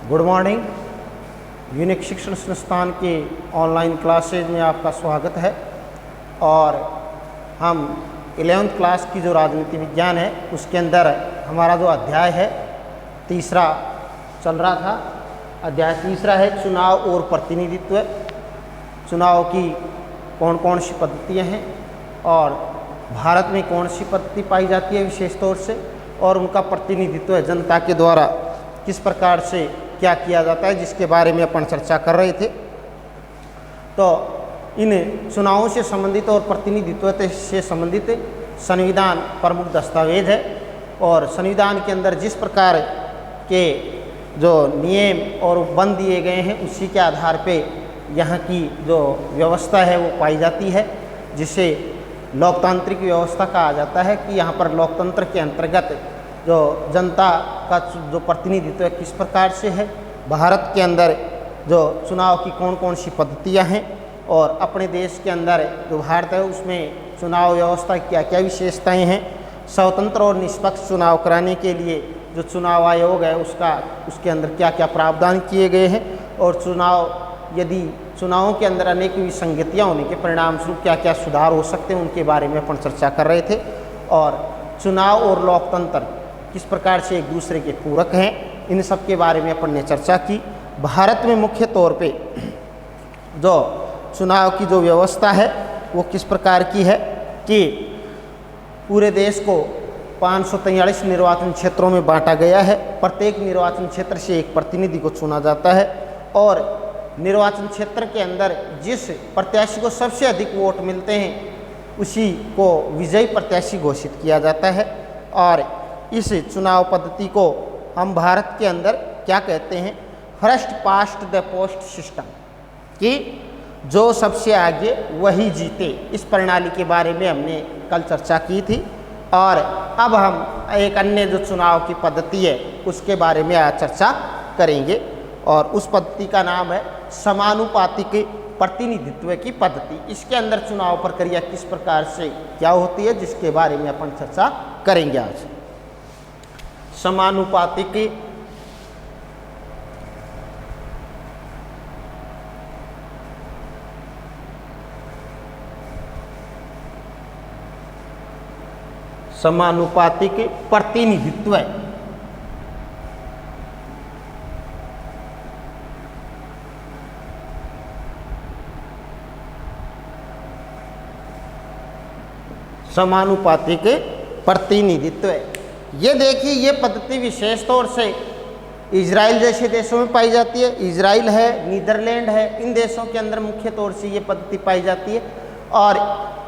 Good morning. Unique शिक्षण संस्थान के ऑनलाइन क्लासेज में आपका स्वागत है। और हम 11th क्लास की जो राजनीति विज्ञान है उसके अंदर हमारा जो अध्याय है तीसरा चल रहा था। अध्याय तीसरा है चुनाव और प्रतिनिधित्व। चुनाव की कौन कौन सी पद्धतियाँ हैं और भारत में कौन सी पद्धति पाई जाती है विशेष तौर से, और उनका प्रतिनिधित्व जनता के द्वारा किस प्रकार से क्या किया जाता है, जिसके बारे में अपन चर्चा कर रहे थे। तो इन चुनावों से संबंधित और प्रतिनिधित्व से संबंधित संविधान प्रमुख दस्तावेज है, और संविधान के अंदर जिस प्रकार के जो नियम और उपबंध दिए गए हैं उसी के आधार पे यहाँ की जो व्यवस्था है वो पाई जाती है, जिसे लोकतांत्रिक व्यवस्था कहा जाता है। कि यहाँ पर लोकतंत्र के अंतर्गत जो जनता का जो प्रतिनिधित्व किस प्रकार से है, भारत के अंदर जो चुनाव की कौन कौन सी पद्धतियाँ हैं, और अपने देश के अंदर जो भारत है उसमें चुनाव व्यवस्था क्या क्या विशेषताएं हैं, स्वतंत्र और निष्पक्ष चुनाव कराने के लिए जो चुनाव आयोग है उसके अंदर क्या क्या प्रावधान किए गए हैं, और यदि चुनावों के अंदर अनेक विसंगतियाँ होने के परिणाम स्वरूप क्या क्या सुधार हो सकते हैं उनके बारे में अपन चर्चा कर रहे थे। और चुनाव और लोकतंत्र किस प्रकार से एक दूसरे के पूरक हैं, इन सब के बारे में अपन ने चर्चा की। भारत में मुख्य तौर पे जो चुनाव की जो व्यवस्था है वो किस प्रकार की है कि पूरे देश को 543 निर्वाचन क्षेत्रों में बांटा गया है। प्रत्येक निर्वाचन क्षेत्र से एक प्रतिनिधि को चुना जाता है, और निर्वाचन क्षेत्र के अंदर जिस प्रत्याशी को सबसे अधिक वोट मिलते हैं उसी को विजयी प्रत्याशी घोषित किया जाता है। और इस चुनाव पद्धति को हम भारत के अंदर क्या कहते हैं, first past the post system, कि जो सबसे आगे वही जीते। इस प्रणाली के बारे में हमने कल चर्चा की थी, और अब हम एक अन्य जो चुनाव की पद्धति है उसके बारे में आज चर्चा करेंगे, और उस पद्धति का नाम है समानुपातिक प्रतिनिधित्व की पद्धति। इसके अंदर चुनाव प्रक्रिया किस प्रकार से क्या होती है जिसके बारे में अपन चर्चा करेंगे आज। समानुपातिक प्रतिनिधित्व। समानुपातिक प्रतिनिधित्व, ये देखिए ये पद्धति विशेष तौर से इजराइल जैसे देशों में पाई जाती है। इजराइल है, नीदरलैंड है, इन देशों के अंदर मुख्य तौर से ये पद्धति पाई जाती है, और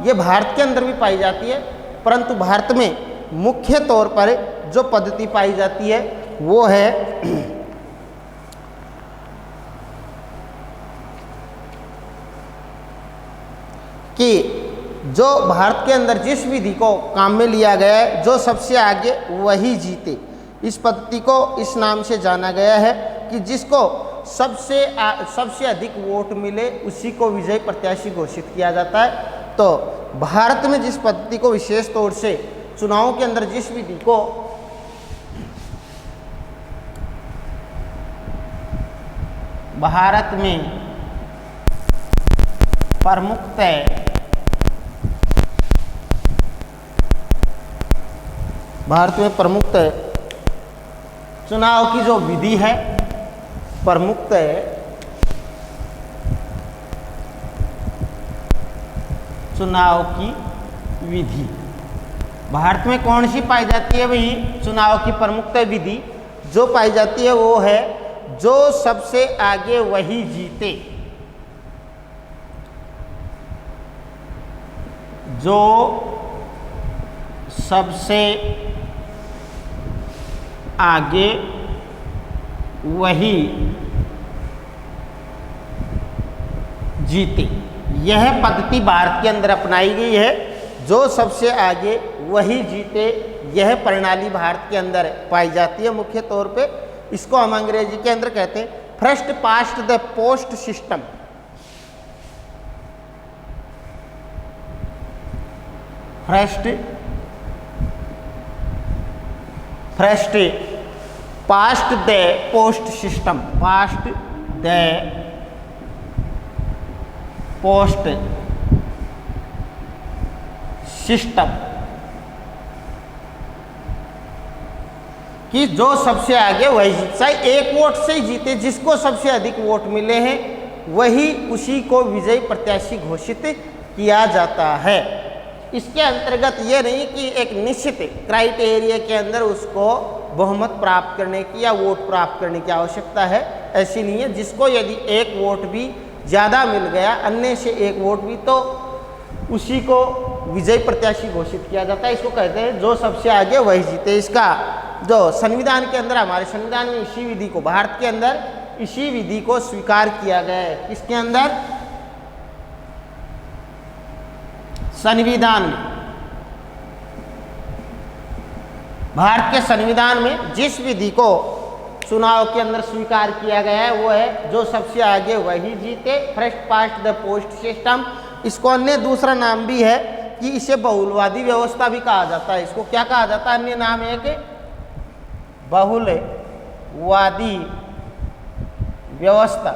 ये भारत के अंदर भी पाई जाती है। परंतु भारत में मुख्य तौर पर जो पद्धति पाई जाती है वो है कि जो भारत के अंदर जिस विधि को काम में लिया गया है, जो सबसे आगे वही जीते। इस पद्धति को इस नाम से जाना गया है कि जिसको सबसे अधिक वोट मिले उसी को विजयी प्रत्याशी घोषित किया जाता है। तो भारत में जिस पद्धति को विशेष तौर से चुनावों के अंदर जिस विधि को भारत में प्रमुखतः चुनाव की जो विधि है, प्रमुखतः चुनाव की विधि भारत में कौन सी पाई जाती है? वही चुनाव की प्रमुखतः विधि जो पाई जाती है वो है जो सबसे आगे वही जीते। जो सबसे आगे वही जीते। यह पद्धति भारत के अंदर अपनाई गई है, जो सबसे आगे वही जीते। यह प्रणाली भारत के अंदर पाई जाती है मुख्य तौर पे। इसको हम अंग्रेजी के अंदर कहते हैं first past the post system. First past the post system, past the post system, कि जो सबसे आगे वही जीत, चाहे एक वोट से ही जीते, जिसको सबसे अधिक वोट मिले हैं वही उसी को विजयी प्रत्याशी घोषित किया जाता है। इसके अंतर्गत ये नहीं कि एक निश्चित क्राइटेरिया के अंदर उसको बहुमत प्राप्त करने की या वोट प्राप्त करने की आवश्यकता है, ऐसी नहीं है। जिसको यदि एक वोट भी ज़्यादा मिल गया, अन्य से एक वोट भी, तो उसी को विजयी प्रत्याशी घोषित किया जाता है। इसको कहते हैं जो सबसे आगे वही जीते। इसका जो संविधान के अंदर, हमारे संविधान में इसी विधि को, भारत के अंदर इसी विधि को स्वीकार किया गया है। किसके अंदर? संविधान में। भारत के संविधान में जिस विधि को चुनाव के अंदर स्वीकार किया गया है वो है जो सबसे आगे वही जीते, first past the post system. इसको अन्य दूसरा नाम भी है कि इसे बहुलवादी व्यवस्था भी कहा जाता है। इसको क्या कहा जाता है? अन्य नाम है कि बहुलवादी व्यवस्था।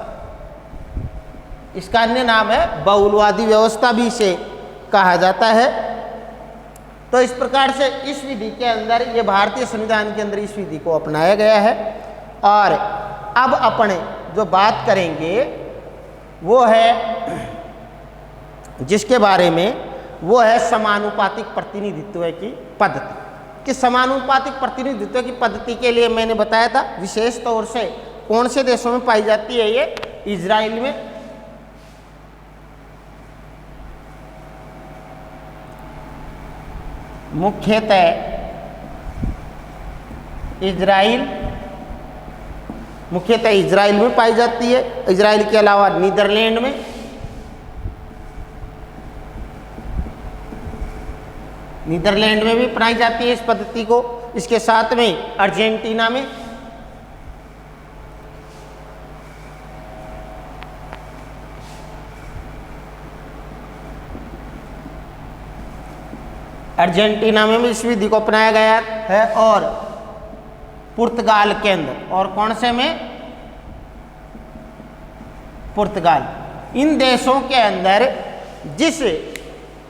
इसका अन्य नाम है बहुलवादी व्यवस्था भी इसे कहा जाता है। तो इस प्रकार से इस विधि के अंदर, ये भारतीय संविधान के अंदर इस विधि को अपनाया गया है। और अब अपने जो बात करेंगे वो है जिसके बारे में, वो है समानुपातिक प्रतिनिधित्व की पद्धति। कि समानुपातिक प्रतिनिधित्व की पद्धति के लिए मैंने बताया था विशेष तौर से कौन से देशों में पाई जाती है ये? इजराइल में, मुख्यतः इजराइल में पाई जाती है। इजराइल के अलावा नीदरलैंड में, नीदरलैंड में भी अपनाई जाती है इस पद्धति को। इसके साथ में अर्जेंटीना में, भी इस विधि को अपनाया गया है। और पुर्तगाल के अंदर, और कौन से में? पुर्तगाल। इन देशों के अंदर जिस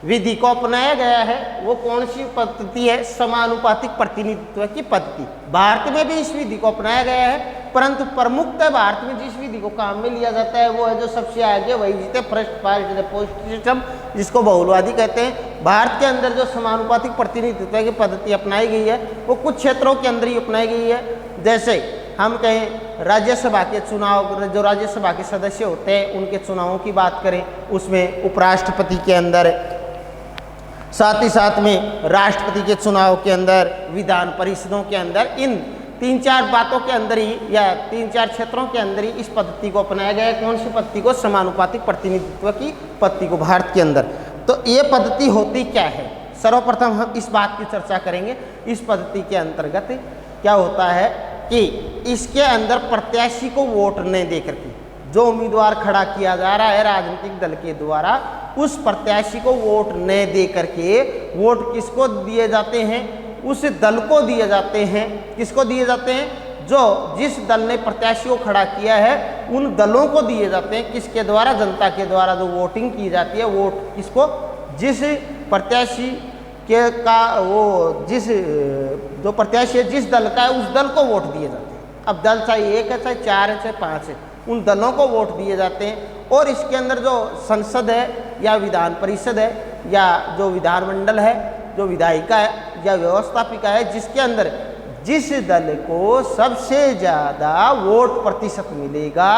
विधि को अपनाया गया है वो कौन सी पद्धति है? समानुपातिक प्रतिनिधित्व की पद्धति। भारत में भी इस विधि को अपनाया गया है, परंतु प्रमुखतः भारत में जिस विधि को काम में लिया जाता है वो है जो सबसे आगे वही जीते, first past the post system, जिसको बहुलवादी कहते हैं। भारत के अंदर जो समानुपातिक प्रतिनिधित्व की पद्धति अपनाई गई है वो कुछ क्षेत्रों के अंदर ही अपनाई गई है। जैसे हम कहें राज्यसभा के चुनाव, जो राज्यसभा के सदस्य होते हैं उनके चुनावों की बात करें, उसमें उपराष्ट्रपति के अंदर, साथ ही साथ में राष्ट्रपति के चुनाव के अंदर, विधान परिषदों के अंदर, इन 3-4 बातों के अंदर ही या 3-4 क्षेत्रों के अंदर ही इस पद्धति को अपनाया गया है। कौन सी पद्धति को? समानुपातिक प्रतिनिधित्व की पद्धति को भारत के अंदर। तो ये पद्धति होती क्या है? सर्वप्रथम हम इस बात की चर्चा करेंगे। इस पद्धति के अंतर्गत क्या होता है कि इसके अंदर प्रत्याशी को वोट नहीं दे करके जो उम्मीदवार खड़ा किया जा रहा है राजनीतिक दल के द्वारा, उस प्रत्याशी को वोट न दे करके वोट किसको दिए जाते हैं? उस दल को दिए जाते हैं। किसको दिए जाते हैं? जो जिस दल ने प्रत्याशी को खड़ा किया है उन दलों को दिए जाते हैं। किसके द्वारा? जनता के द्वारा जो वोटिंग की जाती है, वोट किसको? जिस प्रत्याशी के का वो जिस जो प्रत्याशी है जिस दल का है उस दल को वोट दिए जाते हैं। अब दल चाहे 1 है, चाहे 4 है, चाहे 5 है, उन दलों को वोट दिए जाते हैं। और इसके अंदर जो संसद है या विधान परिषद है या जो विधानमंडल है, जो विधायिका है या व्यवस्थापिका है, जिसके अंदर जिस दल को सबसे ज़्यादा वोट प्रतिशत मिलेगा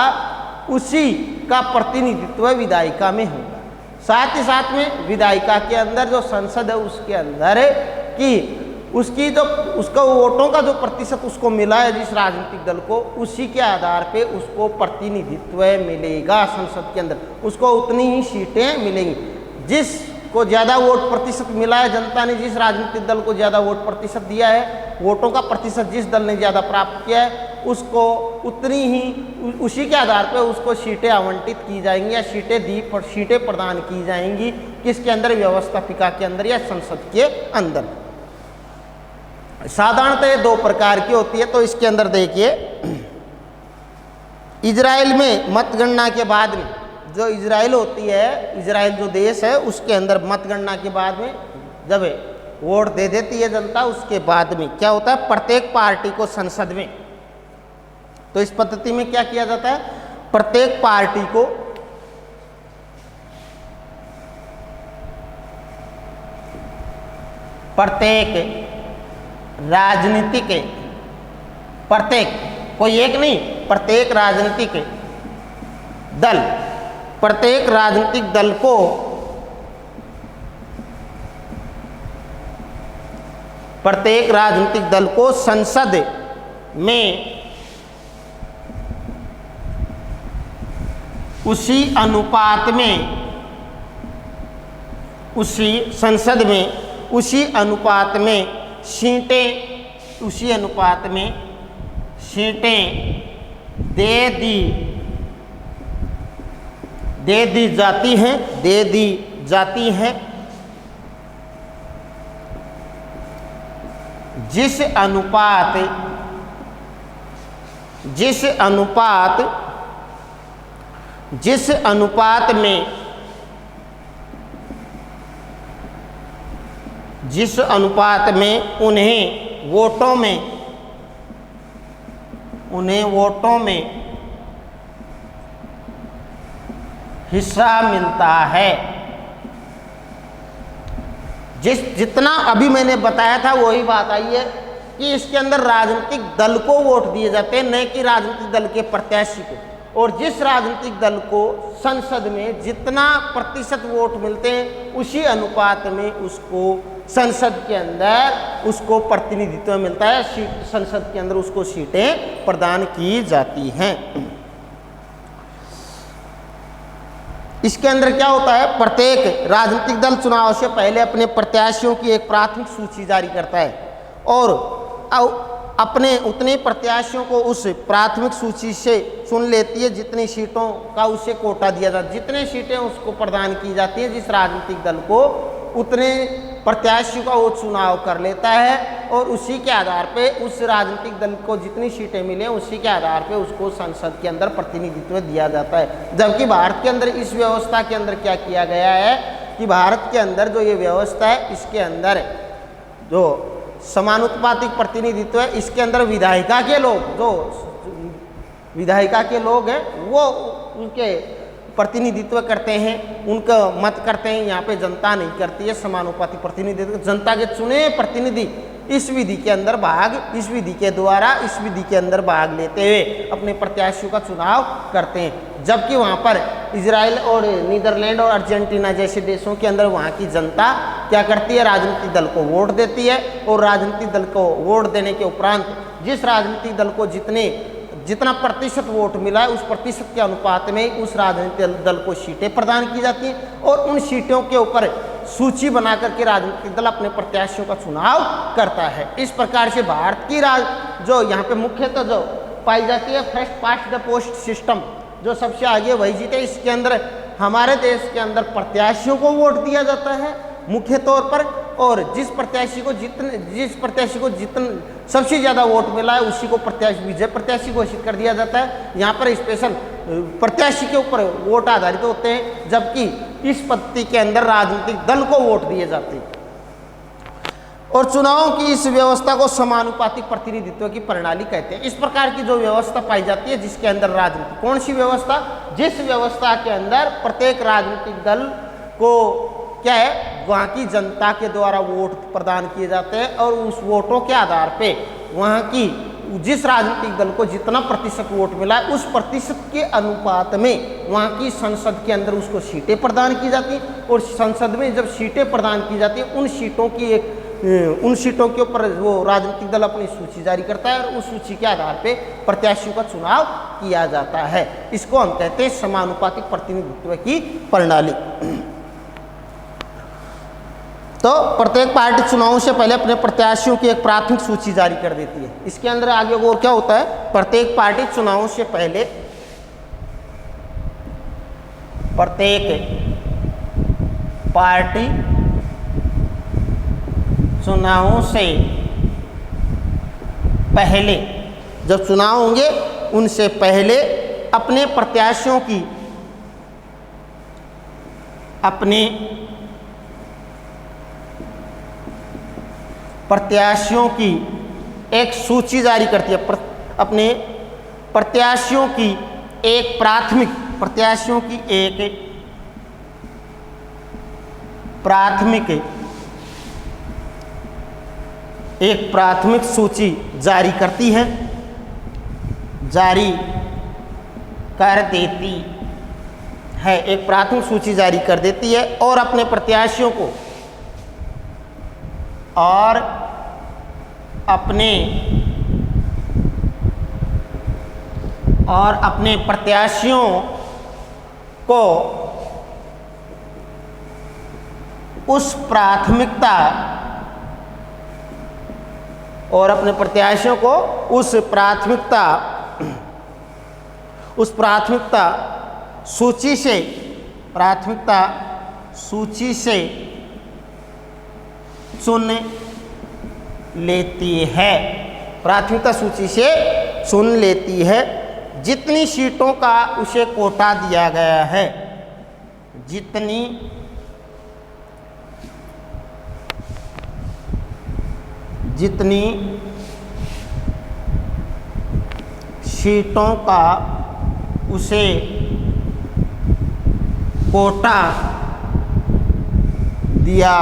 उसी का प्रतिनिधित्व विधायिका में होगा। साथ ही साथ में विधायिका के अंदर जो संसद है उसके अंदर कि उसकी जो उसका वोटों का जो प्रतिशत उसको मिला है जिस राजनीतिक दल को, उसी के आधार पे उसको प्रतिनिधित्व मिलेगा संसद के अंदर, उसको उतनी ही सीटें मिलेंगी। जिसको ज़्यादा वोट प्रतिशत मिला है, जनता ने जिस राजनीतिक दल को ज़्यादा वोट प्रतिशत दिया है, वोटों का प्रतिशत जिस दल ने ज़्यादा प्राप्त किया है, उसको उतनी ही उसी के आधार पर उसको सीटें आवंटित की जाएंगी या सीटें प्रदान की जाएंगी। किसके अंदर? व्यवस्थापिका के अंदर या संसद के अंदर। साधारणतः ये दो प्रकार की होती है। तो इसके अंदर देखिए, इजराइल में मतगणना के बाद में जो इजराइल होती है, इजराइल जो देश है उसके अंदर मतगणना के बाद में जब वोट दे देती है जनता, उसके बाद में क्या होता है, प्रत्येक पार्टी को संसद में, तो इस पद्धति में क्या किया जाता है, प्रत्येक पार्टी को प्रत्येक कोई एक नहीं, प्रत्येक राजनीतिक दल को संसद में उसी अनुपात में सीटें दे दी जाती हैं जिस अनुपात में उन्हें वोटों में हिस्सा मिलता है। जितना अभी मैंने बताया था वही बात आई है कि इसके अंदर राजनीतिक दल को वोट दिए जाते हैं, न कि राजनीतिक दल के प्रत्याशी को। और जिस राजनीतिक दल को संसद में जितना प्रतिशत वोट मिलते हैं उसी अनुपात में उसको संसद के अंदर उसको प्रतिनिधित्व मिलता है, संसद के अंदर उसको सीटें प्रदान की जाती हैं। इसके अंदर क्या होता है, प्रत्येक राजनीतिक दल चुनाव से पहले अपने प्रत्याशियों की एक प्राथमिक सूची जारी करता है और अपने उतने प्रत्याशियों को उस प्राथमिक सूची से चुन लेती है जितनी सीटों का उसे कोटा दिया जाता है। जितने सीटें उसको प्रदान की जाती हैं जिस राजनीतिक दल को, उतने प्रत्याशियों का वो चुनाव कर लेता है और उसी के आधार पे उस राजनीतिक दल को जितनी सीटें मिले उसी के आधार पे उसको संसद के अंदर प्रतिनिधित्व दिया जाता है। जबकि भारत के अंदर इस व्यवस्था के अंदर क्या किया गया है कि भारत के अंदर जो ये व्यवस्था है इसके अंदर जो समानुपातिक प्रतिनिधित्व है, इसके अंदर विधायिका के लोग हैं वो उनके प्रतिनिधित्व करते हैं, उनका मत करते हैं। यहाँ पे जनता नहीं करती है समानुपातिक प्रतिनिधित्व, जनता के चुने प्रतिनिधि इस विधि के अंदर इस विधि के अंदर भाग लेते हुए अपने प्रत्याशियों का चुनाव करते हैं। जबकि वहाँ पर इजराइल और नीदरलैंड और अर्जेंटीना जैसे देशों के अंदर वहाँ की जनता क्या करती है, राजनीतिक दल को वोट देती है और राजनीतिक दल को वोट देने के उपरांत जिस राजनीतिक दल को जितना प्रतिशत वोट मिला है उस प्रतिशत के अनुपात में उस राजनीतिक दल को सीटें प्रदान की जाती हैं और उन सीटों के ऊपर सूची बना करके राजनीतिक दल अपने प्रत्याशियों का चुनाव करता है। इस प्रकार से भारत की जो यहाँ पे मुख्यतः जो पाई जाती है first past the post system, जो सबसे आगे वही जीते। इसके अंदर हमारे देश के अंदर प्रत्याशियों को वोट दिया जाता है मुख्य तौर पर, और जिस प्रत्याशी को जितने सबसे ज़्यादा वोट मिला है उसी को विजय प्रत्याशी घोषित कर दिया जाता है। यहाँ पर स्पेशल प्रत्याशी के ऊपर वोट आधारित होते हैं, जबकि इस पद्धति के अंदर राजनीतिक दल को वोट दिए जाते हैं। और चुनावों की इस व्यवस्था को समानुपातिक प्रतिनिधित्व की प्रणाली कहते हैं। इस प्रकार की जो व्यवस्था पाई जाती है जिसके अंदर राजनीति, कौन सी व्यवस्था, जिस व्यवस्था के अंदर प्रत्येक राजनीतिक दल को क्या है, वहाँ की जनता के द्वारा वोट प्रदान किए जाते हैं और उस वोटों के आधार पे वहाँ की जिस राजनीतिक दल को जितना प्रतिशत वोट मिला है उस प्रतिशत के अनुपात में वहाँ की संसद के अंदर उसको सीटें प्रदान की जाती हैं। और संसद में जब सीटें प्रदान की जाती हैं उन सीटों के ऊपर वो राजनीतिक दल अपनी सूची जारी करता है और उस सूची के आधार पे प्रत्याशियों का चुनाव किया जाता है। इसको हम कहते हैं समानुपातिक प्रतिनिधित्व की प्रणाली। तो प्रत्येक पार्टी चुनावों से पहले अपने प्रत्याशियों की एक प्राथमिक सूची जारी कर देती है। इसके अंदर आगे और क्या होता है, प्रत्येक पार्टी चुनावों से पहले पहले, जब चुनाव होंगे उनसे पहले अपने प्रत्याशियों की एक सूची जारी करती है। अपने प्रत्याशियों की एक प्राथमिक सूची जारी करती है, जारी कर देती है, एक प्राथमिक सूची जारी कर देती है और अपने प्रत्याशियों को अपने प्रत्याशियों को उस प्राथमिकता सूची से चुन लेती है, जितनी सीटों का उसे कोटा दिया गया है, जितनी सीटों का उसे कोटा दिया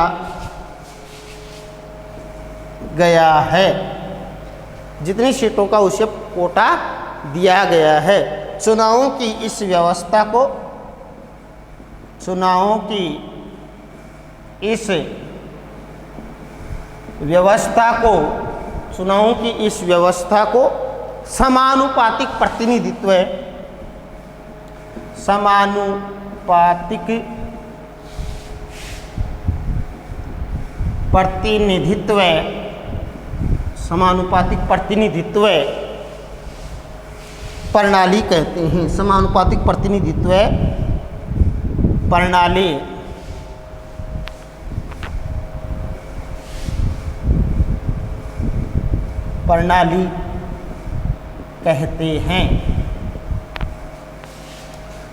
गया है, जितनी सीटों का उसे कोटा दिया गया है। चुनावों की इस व्यवस्था को समानुपातिक प्रतिनिधित्व प्रणाली कहते हैं। समानुपातिक प्रतिनिधित्व प्रणाली कहते हैं।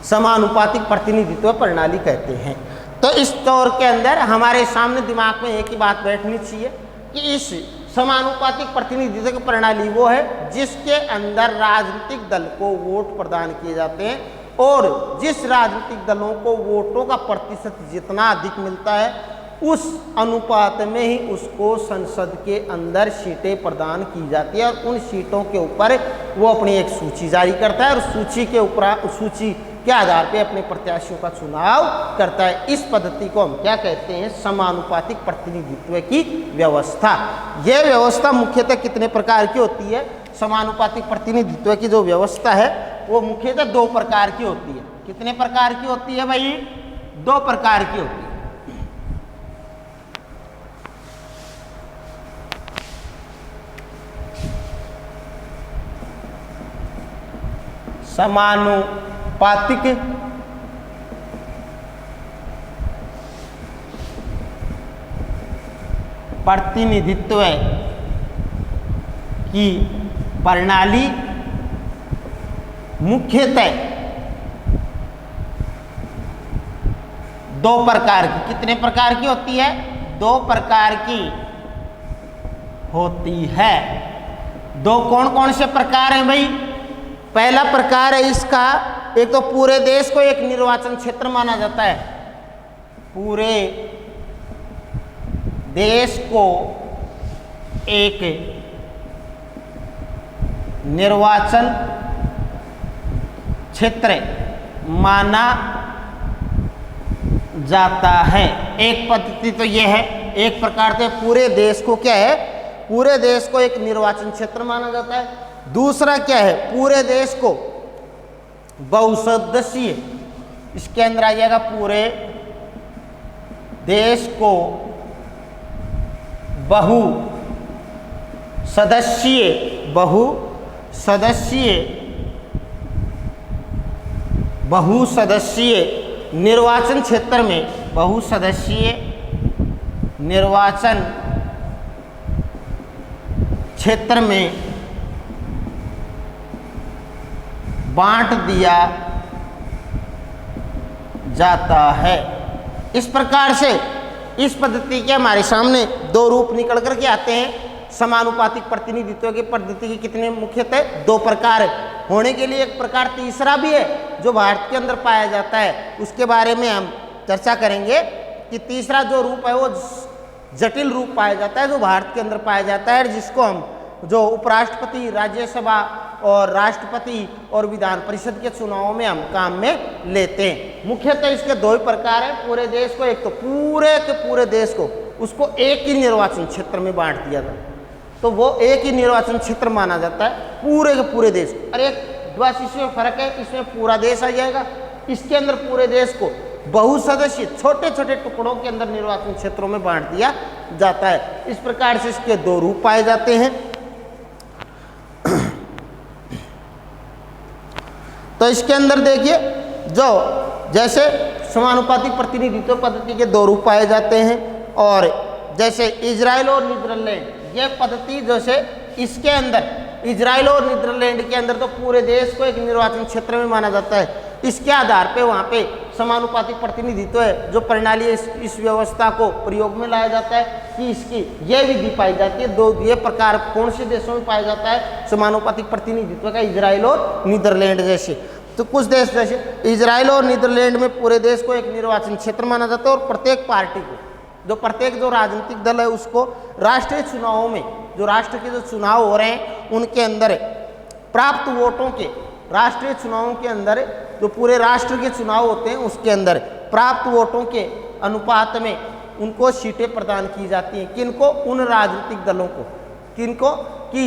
समानुपातिक प्रतिनिधित्व प्रणाली कहते हैं। तो इस दौर के अंदर हमारे सामने दिमाग में एक ही बात बैठनी चाहिए कि इस समानुपातिक प्रतिनिधित्व की प्रणाली वो है जिसके अंदर राजनीतिक दल को वोट प्रदान किए जाते हैं और जिस राजनीतिक दलों को वोटों का प्रतिशत जितना अधिक मिलता है उस अनुपात में ही उसको संसद के अंदर सीटें प्रदान की जाती है और उन सीटों के ऊपर वो अपनी एक सूची जारी करता है और सूची के आधार पे अपने प्रत्याशियों का चुनाव करता है। इस पद्धति को हम क्या कहते हैं? समानुपातिक प्रतिनिधित्व की व्यवस्था। यह व्यवस्था मुख्यतः कितने प्रकार की होती है? समानुपातिक प्रतिनिधित्व की जो व्यवस्था है वो मुख्यतः 2 प्रकार की होती है। कितने प्रकार की होती है भाई? 2 प्रकार की होती है। समानुपातिक प्रतिनिधित्व की प्रणाली मुख्यतः 2 प्रकार की। कितने प्रकार की होती है? 2 प्रकार की होती है। 2 कौन कौन से प्रकार हैं भाई? पहला प्रकार है इसका, एक तो पूरे देश को एक निर्वाचन क्षेत्र माना जाता है। पूरे देश को एक निर्वाचन क्षेत्र माना जाता है। एक पद्धति तो यह है, एक प्रकार से पूरे देश को क्या है? पूरे देश को एक निर्वाचन क्षेत्र माना जाता है। दूसरा क्या है? पूरे देश को बहुसदस्यीय, इसके अंदर आ जाएगा पूरे देश को बहुसदस्यीय निर्वाचन क्षेत्र में, बहुसदस्यीय निर्वाचन क्षेत्र में बांट दिया जाता है। इस प्रकार से इस पद्धति के हमारे सामने दो रूप निकल करके आते हैं। समानुपातिक प्रतिनिधित्व की पद्धति के कितने मुख्यतः दो प्रकार होने के लिए एक प्रकार तीसरा भी है जो भारत के अंदर पाया जाता है, उसके बारे में हम चर्चा करेंगे कि तीसरा जो रूप है वो जटिल रूप पाया जाता है जो भारत के अंदर पाया जाता है, जिसको हम जो उपराष्ट्रपति, राज्यसभा और राष्ट्रपति और विधान परिषद के चुनावों में हम काम में लेते हैं। मुख्यतः इसके दो ही प्रकार हैं। पूरे देश को, एक तो पूरे के पूरे देश को उसको एक ही निर्वाचन क्षेत्र में बांट दिया जाता है, तो वो एक ही निर्वाचन क्षेत्र माना जाता है पूरे के पूरे देश को। और एक बस इसमें फर्क है, इसमें पूरा देश आ जाएगा, इसके अंदर पूरे देश को बहुसदस्यीय छोटे छोटे टुकड़ों के अंदर निर्वाचन क्षेत्रों में बांट दिया जाता है। इस प्रकार से इसके दो रूप पाए जाते हैं। तो इसके अंदर देखिए जो जैसे समानुपातिक प्रतिनिधित्व पद्धति के दो रूप पाए जाते हैं, और जैसे इजराइल और नीदरलैंड ये पद्धति जैसे इसके अंदर इजराइल और नीदरलैंड के अंदर तो पूरे देश को एक निर्वाचन क्षेत्र में माना जाता है। इसके आधार पे वहाँ पे समानुपातिक प्रतिनिधित्व है जो प्रणाली इस व्यवस्था को प्रयोग में लाया जाता है कि इसकी ये विधि पाई जाती है। दो ये प्रकार कौन से देशों में पाया जाता है समानुपातिक प्रतिनिधित्व का? इजराइल और नीदरलैंड जैसे। तो कुछ देश जैसे इजराइल और नीदरलैंड में पूरे देश को एक निर्वाचन क्षेत्र माना जाता है, और प्रत्येक पार्टी को जो राजनीतिक दल है उसको राष्ट्रीय चुनावों में जो राष्ट्र के जो चुनाव हो रहे हैं उनके अंदर प्राप्त वोटों के राष्ट्रीय चुनावों के अंदर जो पूरे राष्ट्र के चुनाव होते हैं उसके अंदर प्राप्त वोटों के अनुपात में उनको सीटें प्रदान की जाती हैं। किनको? उन राजनीतिक दलों को। किनको? कि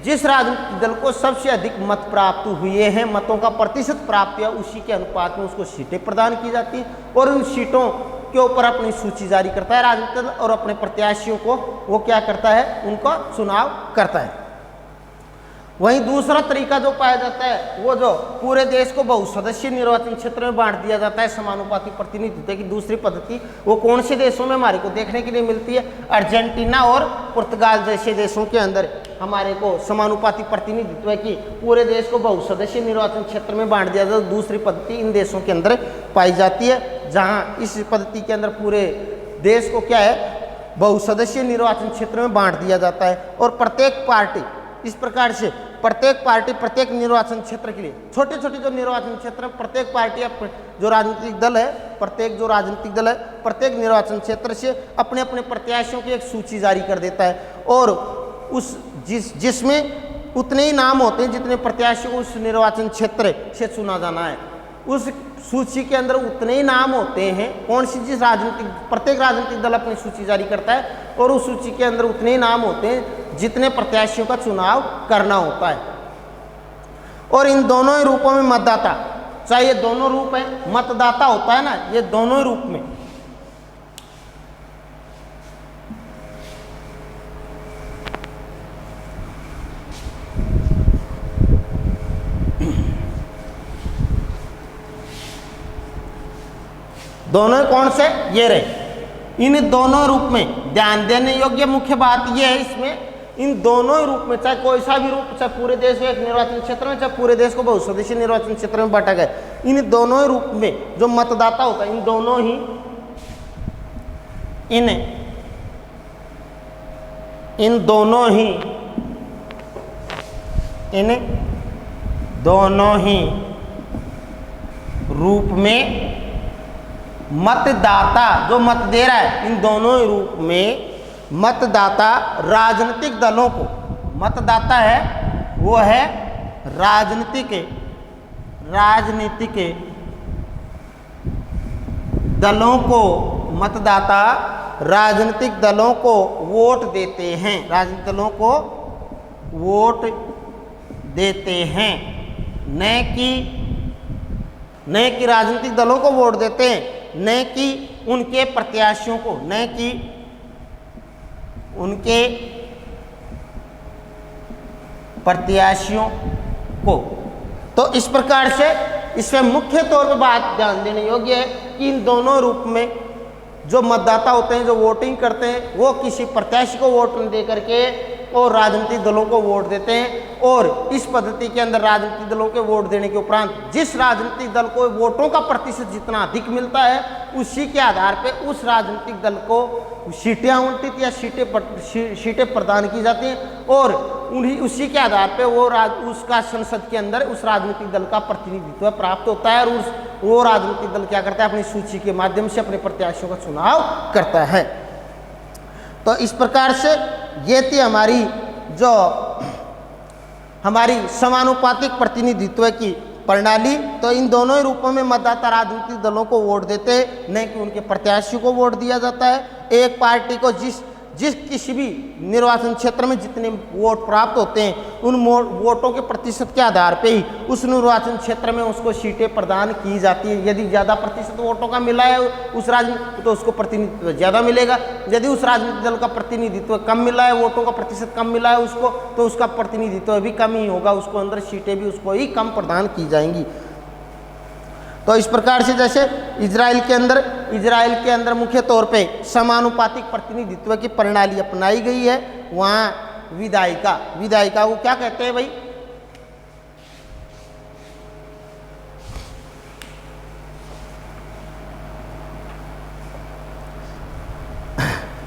जिस राजनीतिक दल को सबसे अधिक मत प्राप्त हुए हैं, मतों का प्रतिशत प्राप्त हुआ, उसी के अनुपात में उसको सीटें प्रदान की जाती हैं, और उन सीटों के ऊपर अपनी सूची जारी करता है राजनीतिक दल, और अपने प्रत्याशियों को वो क्या करता है? उनका चुनाव करता है। वहीं दूसरा तरीका जो पाया जाता है वो जो पूरे देश को बहुसदस्यीय निर्वाचन क्षेत्र में बांट दिया जाता है समानुपातिक प्रतिनिधित्व की दूसरी पद्धति, वो कौन से देशों में हमारे को देखने के लिए मिलती है? अर्जेंटीना और पुर्तगाल जैसे देशों के अंदर हमारे को समानुपातिक प्रतिनिधित्व की पूरे देश को बहुसदस्यीय निर्वाचन क्षेत्र में बांट दिया जाता है। दूसरी पद्धति इन देशों के अंदर पाई जाती है, जहाँ इस पद्धति के अंदर पूरे देश को क्या है? बहुसदस्यीय निर्वाचन क्षेत्र में बांट दिया जाता है, और प्रत्येक पार्टी इस प्रकार से प्रत्येक पार्टी प्रत्येक निर्वाचन क्षेत्र के लिए छोटे छोटे जो निर्वाचन क्षेत्र प्रत्येक पार्टी जो राजनीतिक दल है प्रत्येक निर्वाचन क्षेत्र से अपने अपने प्रत्याशियों की एक सूची जारी कर देता है, और उस जिसमें उतने ही नाम होते हैं जितने प्रत्याशियों को उस निर्वाचन क्षेत्र से चुना जाना है, उस सूची के अंदर उतने ही नाम होते हैं। कौन सी प्रत्येक राजनीतिक दल अपनी सूची जारी करता है, और उस सूची के अंदर उतने ही नाम होते हैं जितने प्रत्याशियों का चुनाव करना होता है। और इन दोनों ही रूपों में मतदाता, चाहे ये दोनों रूप है, मतदाता होता है ना, ये दोनों ही रूप में दोनों कौन से? ये रहे। इन दोनों रूप में ध्यान देने योग्य मुख्य बात यह है इसमें, इन दोनों रूप में चाहे कोई सा भी रूप, चाहे पूरे देश में एक निर्वाचन क्षेत्र में, चाहे पूरे देश को बहुसदस्यीय निर्वाचन क्षेत्र में बांटा गया, इन दोनों ही रूप में जो मतदाता होता है इन दोनों ही रूप में मतदाता जो मत दे रहा है, इन दोनों ही रूप में मतदाता राजनीतिक दलों को, मतदाता है वो है राजनीतिक दलों को, मतदाता राजनीतिक दलों को वोट देते हैं, राजनीतिक दलों को वोट देते हैं, न कि राजनीतिक दलों को वोट देते हैं, न कि उनके प्रत्याशियों को, न कि उनके प्रत्याशियों को। तो इस प्रकार से इसमें मुख्य तौर पर बात ध्यान देने योग्य है कि इन दोनों रूप में जो मतदाता होते हैं, जो वोटिंग करते हैं, वो किसी प्रत्याशी को वोट न दे करके और राजनीतिक दलों को वोट देते हैं। और इस पद्धति के अंदर राजनीतिक दलों के वोट देने के उपरांत जिस राजनीतिक दल को वोटों का प्रतिशत जितना अधिक मिलता है, उसी के आधार पर उस राजनीतिक दल को सीटें आवंटित या सीटें प्रदान की जाती हैं और उसी के आधार पर उसका संसद के अंदर उस राजनीतिक दल का प्रतिनिधित्व प्राप्त होता है और वो राजनीतिक दल क्या करता है, अपनी सूची के माध्यम से अपने प्रत्याशियों का चुनाव करता है। तो इस प्रकार से ये थी हमारी समानुपातिक प्रतिनिधित्व की प्रणाली। तो इन दोनों ही रूपों में मतदाता राजनीतिक दलों को वोट देते हैं, नहीं कि उनके प्रत्याशियों को वोट दिया जाता है। एक पार्टी को जिस किसी भी निर्वाचन क्षेत्र में जितने वोट प्राप्त होते हैं, उन वोटों के प्रतिशत के आधार पे ही उस निर्वाचन क्षेत्र में उसको सीटें प्रदान की जाती है। यदि ज़्यादा प्रतिशत वोटों का मिला है उस राजनीति तो उसको प्रतिनिधित्व ज़्यादा मिलेगा। यदि उस राजनीतिक दल का प्रतिनिधित्व कम मिला है, वोटों का प्रतिशत कम मिला है उसको, तो उसका प्रतिनिधित्व भी कम ही होगा, उसको अंदर सीटें भी उसको ही कम प्रदान की जाएंगी। तो इस प्रकार से जैसे इजराइल के अंदर मुख्य तौर पे समानुपातिक प्रतिनिधित्व की प्रणाली अपनाई गई है, वहाँ विधायिका को क्या कहते हैं भाई?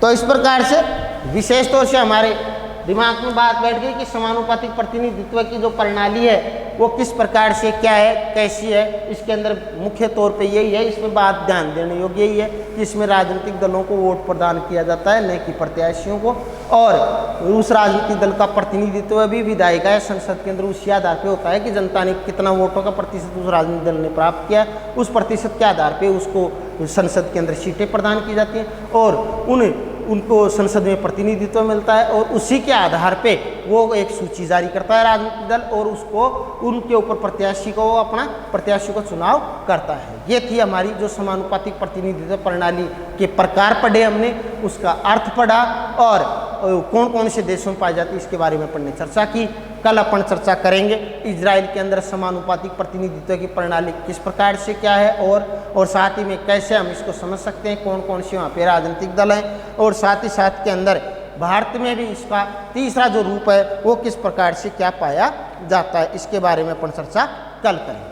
तो इस प्रकार से विशेष तौर से हमारे दिमाग में बात बैठ गई कि समानुपातिक प्रतिनिधित्व की जो प्रणाली है वो किस प्रकार से क्या है, कैसी है। इसके अंदर मुख्य तौर पे यही है, इसमें बात ध्यान देने योग्य यही है कि इसमें राजनीतिक दलों को वोट प्रदान किया जाता है, न कि प्रत्याशियों को, और उस राजनीतिक दल का प्रतिनिधित्व भी विधायिका या संसद के अंदर उसी आधार पर होता है कि जनता ने कितना वोटों का प्रतिशत उस राजनीतिक दल ने प्राप्त किया, उस प्रतिशत के आधार पर उसको संसद के अंदर सीटें प्रदान की जाती हैं और उनको संसद में प्रतिनिधित्व मिलता है और उसी के आधार पे वो एक सूची जारी करता है राजनीतिक दल और उसको उनके ऊपर प्रत्याशी का चुनाव करता है। ये थी हमारी जो समानुपातिक प्रतिनिधित्व प्रणाली के प्रकार पढ़े हमने, उसका अर्थ पढ़ा और कौन कौन से देशों में पाई जाती है इसके बारे में अपन ने चर्चा की। कल अपन चर्चा करेंगे इजराइल के अंदर समानुपातिक प्रतिनिधित्व की प्रणाली किस प्रकार से क्या है और साथ ही में कैसे हम इसको समझ सकते हैं, कौन कौन से वहाँ पे राजनीतिक दल हैं, और साथ ही साथ के अंदर भारत में भी इसका तीसरा जो रूप है वो किस प्रकार से क्या पाया जाता है, इसके बारे में अपन चर्चा कल करेंगे।